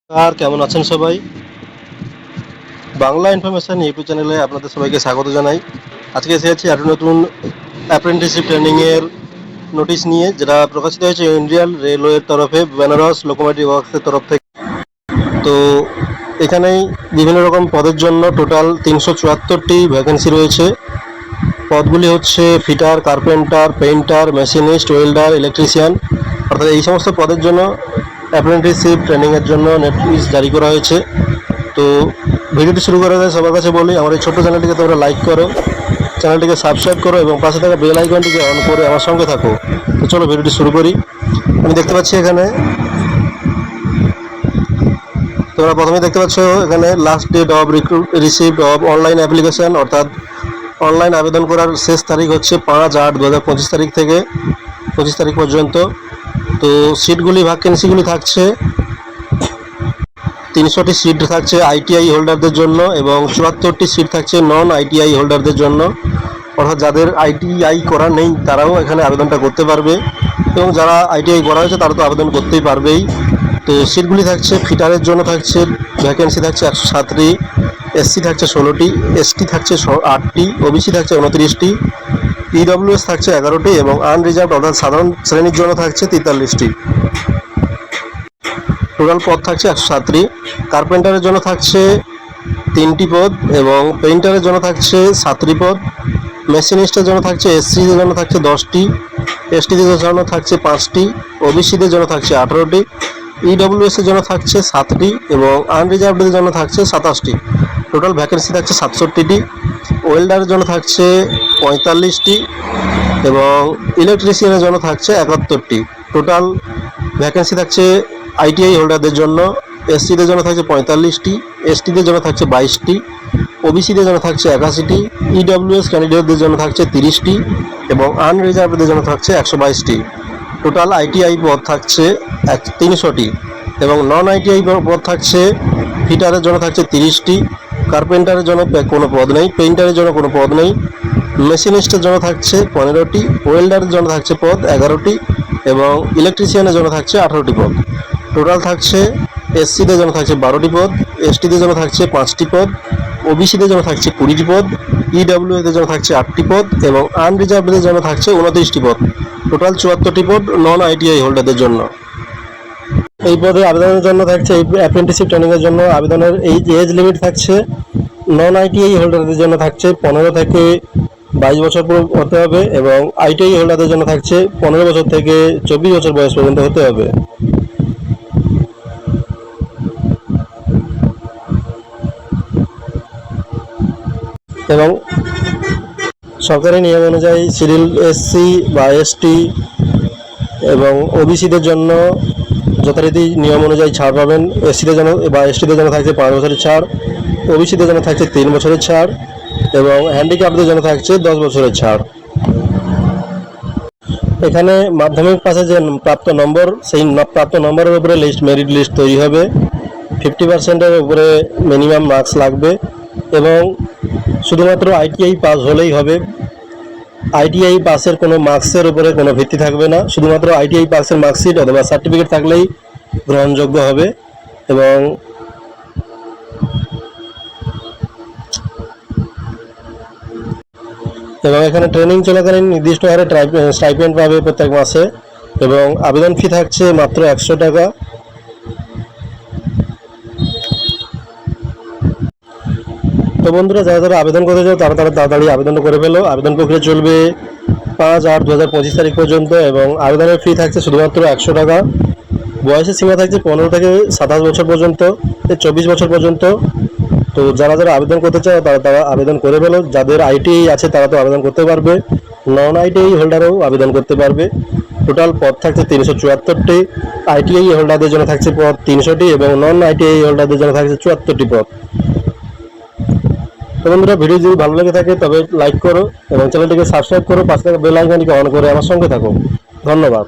আর কেমন আছেন সবাই? বাংলা ইনফরমেশন ইউটিউব চ্যানেলে আপনাদের সবাইকে স্বাগত জানাই। আজকে এসেছি একটা নতুন অ্যাপ্রেন্টিসশিপ ট্রেনিং এর নোটিশ নিয়ে, যেটা প্রকাশিত হয়েছে ইন্ডিয়ান রেলওয়ের তরফে, বেনারস লোকোমোটিভ ওয়ার্কসের তরফ থেকে। তো এখানেই বিভিন্ন রকম পদের জন্য টোটাল 374টি ভ্যাকেন্সি রয়েছে। পদগুলি হচ্ছে fitter, carpenter, painter, machinist, welder, electrician, অর্থাৎ এই সমস্ত পদের জন্য অ্যাপ্রেন্টিসশিপ ট্রেনিংয়ের জন্য নোটিশ জারি করা হয়েছে। তো ভিডিওটি শুরু করার আগে সবার কাছে বলি, আমার এই ছোট্ট চ্যানেলটিকে তোমরা লাইক করো, চ্যানেলটিকে সাবস্ক্রাইব করো এবং পাশে থাকা বেল আইকনটিকে অন করে আমার সঙ্গে থাকো। তো চলো ভিডিওটি শুরু করি। আমি দেখতে পাচ্ছি এখানে, তোমরা প্রথমে দেখতে পাচ্ছ এখানে last date of received of online application, অর্থাৎ অনলাইন আবেদন করার শেষ তারিখ হচ্ছে 5/8/2025 তারিখ থেকে 25 তারিখ পর্যন্ত। তো সিটগুলি, ভ্যাকেন্সিগুলি থাকছে 300টি সিট থাকছে আইটিআই হোল্ডারদের জন্য এবং 74টি সিট থাকছে নন আইটিআই হোল্ডারদের জন্য, অর্থাৎ যাদের আইটিআই করা নেই তারাও এখানে আবেদনটা করতে পারবে, এবং যারা আইটিআই করা হয়েছে তারা তো আবেদন করতেই পারবেই। তো সিটগুলি থাকছে, ফিটারের জন্য থাকছে ভ্যাকেন্সি থাকছে 107টি, এসসি থাকছে 16টি, এসটি থাকছে 8টি, ওবিসি থাকছে 29টি, ইডব্লিউএস থাকছে 11টি এবং আনরিজার্ভড অর্থাৎ সাধারণ শ্রেণীর জন্য থাকছে 43টি। টোটাল পদ থাকছে 107টি। কার্পেন্টারের জন্য থাকছে 3টি পদ এবং পেইন্টারের জন্য থাকছে 7টি পদ। মেশিনিস্টের জন্য থাকছে, এসসিদের জন্য থাকছে 10টি, এসটিদের জন্য থাকছে 5টি, ওবিসিদের জন্য থাকছে 18টি, ইডব্লিউএস এর জন্য থাকছে 7টি এবং আনরিজার্ভদের জন্য থাকছে 27টি। টোটাল ভ্যাকেন্সি থাকছে 67টি। ওয়েল্ডারের জন্য থাকছে 45টি এবং ইলেকট্রিশিয়ানের জন্য থাকছে 71টি। টোটাল ভ্যাকেন্সি থাকছে আইটিআই হোল্ডারদের জন্য, এসসিদের জন্য থাকছে 45টি, এসটিদের জন্য থাকছে 22টি, ওবিসিদের জন্য থাকছে 81টি, ইডব্লিউএস ক্যান্ডিডেটদের জন্য থাকছে 30টি এবং আনরিজার্ভদের জন্য থাকছে 122টি। টোটাল আইটিআই পদ থাকছে 300টি এবং নন আইটিআই পদ থাকছে, ফিটারের জন্য থাকছে 30টি, কার্পেন্টারের জন্য কোনো পদ নেই, পেইন্টারের জন্য কোনো পদ নেই, মেশিনিস্টের জন্য থাকছে 15টি, ওয়েল্ডারের জন্য থাকছে পদ 11টি এবং ইলেকট্রিশিয়ানের জন্য থাকছে 18টি পদ। টোটাল থাকছে এসসিদের জন্য থাকছে 12টি পদ, এসটিদের জন্য থাকছে 5টি পদ, ওবিসিদের জন্য থাকছে 20টি পদ, ইডব্লিউএসদের জন্য থাকছে 8টি পদ এবং আনরিজার্ভদের জন্য থাকছে 29টি পদ। টোটাল 74টি পদ নন আইটিআই হোল্ডারদের জন্য। এই পদে আবেদনের জন্য থাকছে, এই অ্যাপ্রেন্টিসশিপ ট্রেনিংয়ের জন্য আবেদনের এই এজ লিমিট থাকছে, নন আইটিআই হোল্ডারদের জন্য থাকছে 15 থেকে 22 বছর হতে হবে এবং আইটিআই হোল্ডারদের জন্য থাকছে 15 বছর থেকে 24 বছর বয়স পর্যন্ত হতে হবে। এবং সরকারি নিয়ম অনুযায়ী সিরিয়াল এসসি বা এসটি এবং ওবিসিদের জন্য যথারীতি নিয়ম অনুযায়ী ছাড় পাবেন। এসসিদের জন্য বা এসটিদের জন্য থাকছে 5 বছরের ছাড়, ওবিসিদের জন্য থাকছে 3 বছরের ছাড় এবং হ্যান্ডিক্যাপদের জন্য থাকছে 10 বছরের ছাড়। এখানে মাধ্যমিক পাশে যে প্রাপ্ত নম্বর, সেই প্রাপ্ত নম্বরের উপরে মেরিট লিস্ট তৈরি হবে। 50%-এর উপরে মিনিমাম মার্কস লাগবে এবং শুধুমাত্র আইটিআই পাস হলেই হবে। আইটিআই পাসের কোনো মার্কসের উপরে কোনো ভিত্তি থাকবে না, শুধুমাত্র আইটিআই পাসের মার্কশিট অথবা সার্টিফিকেট থাকলেই গ্রহণযোগ্য হবে। এবং এখানে ট্রেনিং চলাকালীন নির্দিষ্ট হারে স্টাইপেন্ড পাবে প্রত্যেক মাসে এবং আবেদন ফি থাকছে মাত্র 100 টাকা। তো বন্ধুরা, যারা যারা আবেদন করতে চাও তারা তাড়াতাড়ি আবেদন করে ফেলো। আবেদন প্রক্রিয়া চলবে 5/8/2025 তারিখ পর্যন্ত এবং আবেদনের ফি থাকছে শুধুমাত্র 100 টাকা। বয়সের সীমা থাকছে 15 থেকে 27 বছর পর্যন্ত, 24 বছর পর্যন্ত। তো যারা যারা আবেদন করতে চাও তারা আবেদন করে ফেলো। যাদের আইটিআই আছে তারা তো আবেদন করতে পারবে, নন আইটিআই হোল্ডারও আবেদন করতে পারবে। টোটাল পদ থাকছে 374টি, আইটিআই হোল্ডারদের জন্য থাকছে পদ 300টি এবং নন আইটিআই হোল্ডারদের জন্য থাকছে 74টি পদ। তো বন্ধুরা, ভিডিও যদি ভালো লেগে থাকে তবে লাইক করো এবং চ্যানেলটিকে সাবস্ক্রাইব করো, পাশে থাকা বেল আইকনটিকে অন করে আমার সঙ্গে থাকো। ধন্যবাদ।